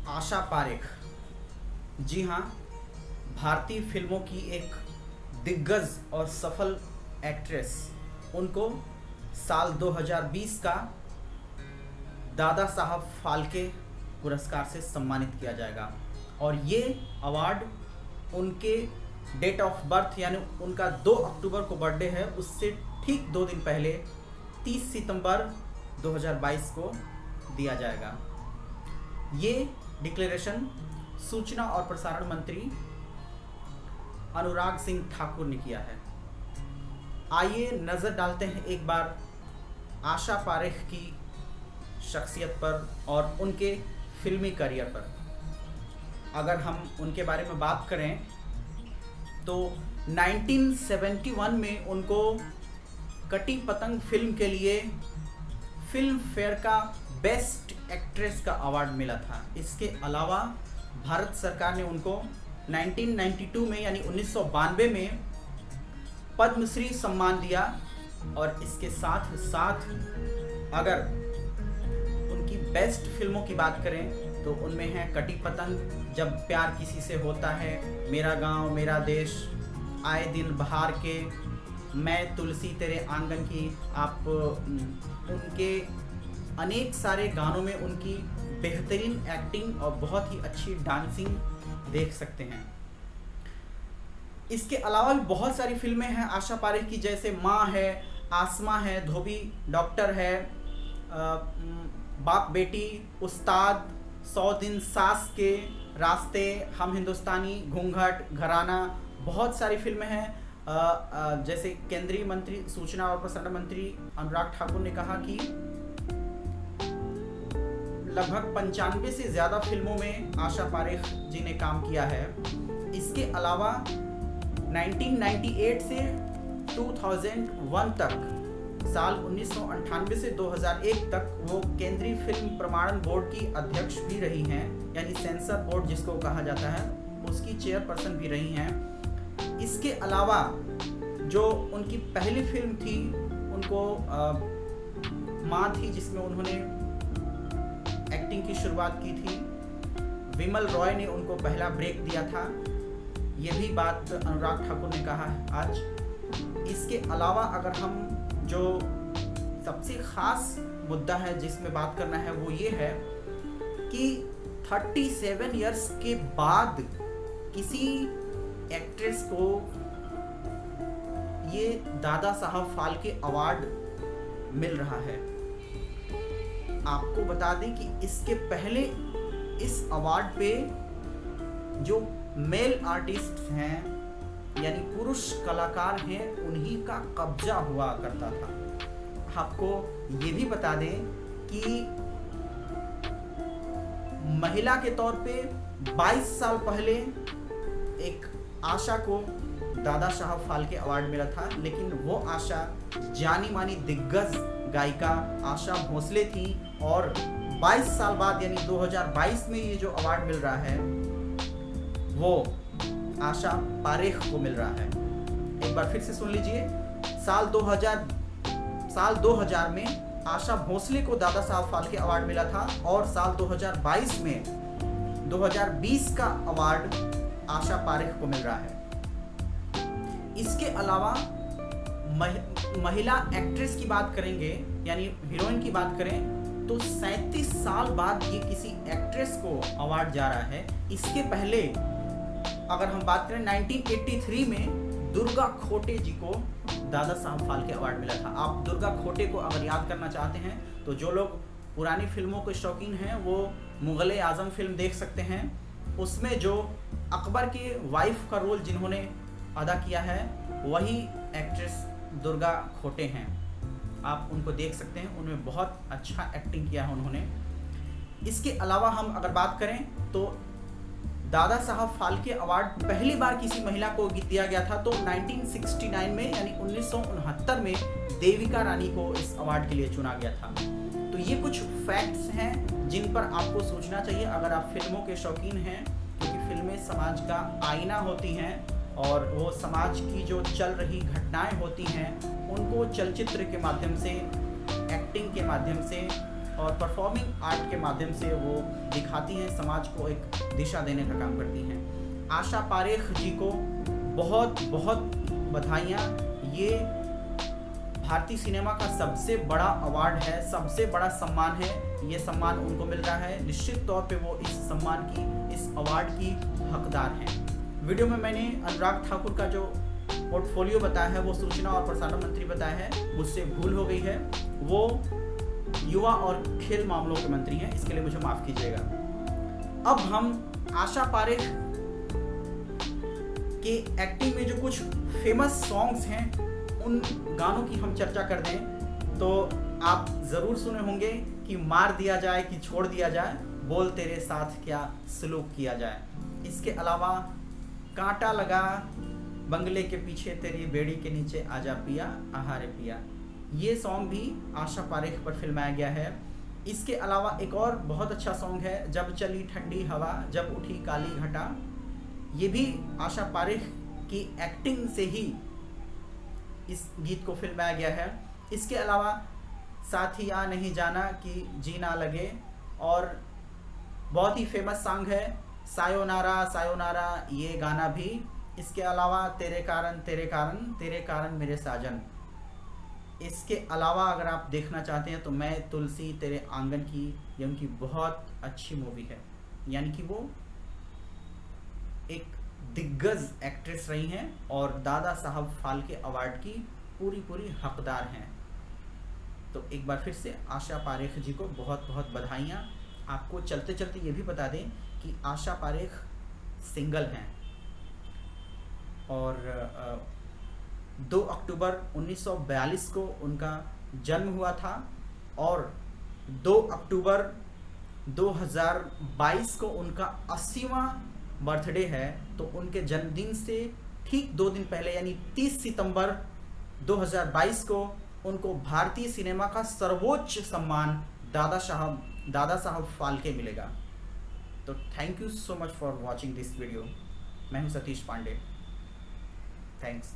आशा पारेख, जी हाँ, भारतीय फिल्मों की एक दिग्गज और सफल एक्ट्रेस। उनको साल 2020 का दादा साहब फाल्के पुरस्कार से सम्मानित किया जाएगा और ये अवार्ड उनके डेट ऑफ बर्थ यानी उनका 2 अक्टूबर को बर्थडे है, उससे ठीक 2 दिन पहले 30 सितंबर 2022 को दिया जाएगा। ये डिक्लेरेशन सूचना और प्रसारण मंत्री अनुराग सिंह ठाकुर ने किया है। आइए नज़र डालते हैं एक बार आशा पारेख की शख्सियत पर और उनके फिल्मी करियर पर। अगर हम उनके बारे में बात करें तो 1971 में उनको कटी पतंग फिल्म के लिए फिल्म फेयर का बेस्ट एक्ट्रेस का अवार्ड मिला था। इसके अलावा भारत सरकार ने उनको 1992 में यानी 1992 में पद्मश्री सम्मान दिया और इसके साथ साथ अगर उनकी बेस्ट फिल्मों की बात करें तो उनमें है कटी पतंग, जब प्यार किसी से होता है, मेरा गांव मेरा देश, आए दिन बहार के, मैं तुलसी तेरे आंगन की। आप उनके अनेक सारे गानों में उनकी बेहतरीन एक्टिंग और बहुत ही अच्छी डांसिंग देख सकते हैं। इसके अलावा भी बहुत सारी फिल्में हैं आशा पारेख की, जैसे माँ है, आसमां है, धोबी डॉक्टर है, बाप बेटी, उस्ताद, 100 दिन सास के रास्ते, हम हिंदुस्तानी, घूंघट, घराना, बहुत सारी फिल्में हैं। जैसे केंद्रीय मंत्री सूचना और प्रसारण मंत्री अनुराग ठाकुर ने कहा कि लगभग 95 से ज़्यादा फिल्मों में आशा पारेख जी ने काम किया है। इसके अलावा 1998 से 2001 तक, साल 1998 से 2001 तक वो केंद्रीय फिल्म प्रमाणन बोर्ड की अध्यक्ष भी रही हैं, यानी सेंसर बोर्ड जिसको कहा जाता है, उसकी चेयरपर्सन भी रही हैं। इसके अलावा जो उनकी पहली फिल्म थी उनको माँ थी, जिसमें उन्होंने एक्टिंग की शुरुआत की थी। विमल रॉय ने उनको पहला ब्रेक दिया था, ये भी बात अनुराग ठाकुर ने कहा है आज। इसके अलावा अगर हम जो सबसे ख़ास मुद्दा है जिसमें बात करना है वो ये है कि 37 इयर्स के बाद किसी एक्ट्रेस को ये दादा साहब फाल्के अवार्ड मिल रहा है। आपको बता दें कि इसके पहले इस अवार्ड पे जो मेल आर्टिस्ट हैं यानी पुरुष कलाकार हैं, उन्हीं का कब्जा हुआ करता था। आपको ये भी बता दें कि महिला के तौर पे 22 साल पहले एक आशा को दादा साहब फाल्के अवार्ड मिला था, लेकिन वो आशा जानी मानी दिग्गज गायिका आशा भोसले थी और 22 साल बाद यानी 2022 में ये जो अवार्ड मिल रहा है वो आशा पारेख को मिल रहा है। एक बार फिर से सुन लीजिए, साल 2000 में आशा भोसले को दादा साहब फाल्के अवार्ड मिला था और साल 2022 में 2020 का अवार्ड आशा पारेख को मिल रहा है। इसके अलावा महिला एक्ट्रेस की बात करेंगे यानी हीरोइन की बात करें तो 37 साल बाद ये किसी एक्ट्रेस को अवार्ड जा रहा है। इसके पहले अगर हम बात करें 1983 में दुर्गा खोटे जी को दादा साहब फाल्के अवार्ड मिला था। आप दुर्गा खोटे को अगर याद करना चाहते हैं तो जो लोग पुरानी फिल्मों के शौकीन हैं वो मुगल आजम फिल्म देख सकते हैं। उसमें जो अकबर के वाइफ का रोल जिन्होंने अदा किया है वही एक्ट्रेस दुर्गा खोटे हैं। आप उनको देख सकते हैं, उनमें बहुत अच्छा एक्टिंग किया है उन्होंने। इसके अलावा हम अगर बात करें तो दादा साहब फाल्के अवार्ड पहली बार किसी महिला को दिया गया था तो 1969 में यानी 1969 में देविका रानी को इस अवार्ड के लिए चुना गया था। तो ये कुछ फैक्ट्स हैं जिन पर आपको सोचना चाहिए अगर आप फिल्मों के शौकीन हैं, क्योंकि फिल्में समाज का आईना होती हैं और वो समाज की जो चल रही घटनाएं होती हैं उनको चलचित्र के माध्यम से, एक्टिंग के माध्यम से और परफॉर्मिंग आर्ट के माध्यम से वो दिखाती हैं, समाज को एक दिशा देने का काम करती हैं। आशा पारेख जी को बहुत बहुत बधाइयाँ। ये भारतीय सिनेमा का सबसे बड़ा अवार्ड है, सबसे बड़ा सम्मान है। ये सम्मान उनको मिल रहा है, निश्चित तौर पे वो इस सम्मान की, इस अवार्ड की हकदार हैं। वीडियो में मैंने अनुराग ठाकुर का जो पोर्टफोलियो बताया है वो सूचना और प्रसारण मंत्री बताया है, मुझसे भूल हो गई है। वो युवा और खेल मामलों के मंत्री हैं, इसके लिए मुझे माफ कीजिएगा। अब हम आशा पारेख के एक्टिंग में जो कुछ फेमस सॉन्ग्स हैं उन गानों की हम चर्चा कर दें तो आप ज़रूर सुने होंगे कि मार दिया जाए कि छोड़ दिया जाए, बोल तेरे साथ क्या सलूक किया जाए। इसके अलावा कांटा लगा बंगले के पीछे तेरी बेड़ी के नीचे आजा पिया आहारे पिया, ये सॉन्ग भी आशा पारेख पर फिल्माया गया है। इसके अलावा एक और बहुत अच्छा सॉन्ग है, जब चली ठंडी हवा जब उठी काली घटा, ये भी आशा पारेख की एक्टिंग से ही इस गीत को फिल्माया गया है। इसके अलावा साथिया नहीं जाना कि जीना लगे, और बहुत ही फेमस सॉन्ग है सायोनारा सायोनारा, ये गाना भी। इसके अलावा तेरे कारण तेरे कारण तेरे कारण मेरे साजन। इसके अलावा अगर आप देखना चाहते हैं तो मैं तुलसी तेरे आंगन की, ये उनकी बहुत अच्छी मूवी है, यानी कि वो एक दिग्गज एक्ट्रेस रही हैं और दादा साहब फाल्के अवार्ड की पूरी हकदार हैं। तो एक बार फिर से आशा पारेख जी को बहुत बहुत बधाइयाँ। आपको चलते चलते ये भी बता दें कि आशा पारेख सिंगल हैं और 2 अक्टूबर 1942 को उनका जन्म हुआ था और 2 अक्टूबर 2022 को उनका 80वां बर्थडे है। तो उनके जन्मदिन से ठीक 2 दिन पहले यानी 30 सितंबर 2022 को उनको भारतीय सिनेमा का सर्वोच्च सम्मान दादा साहब फाल्के मिलेगा। तो thank you so much for watching this video. मैं हूं सतीश पांडे। थैंक्स।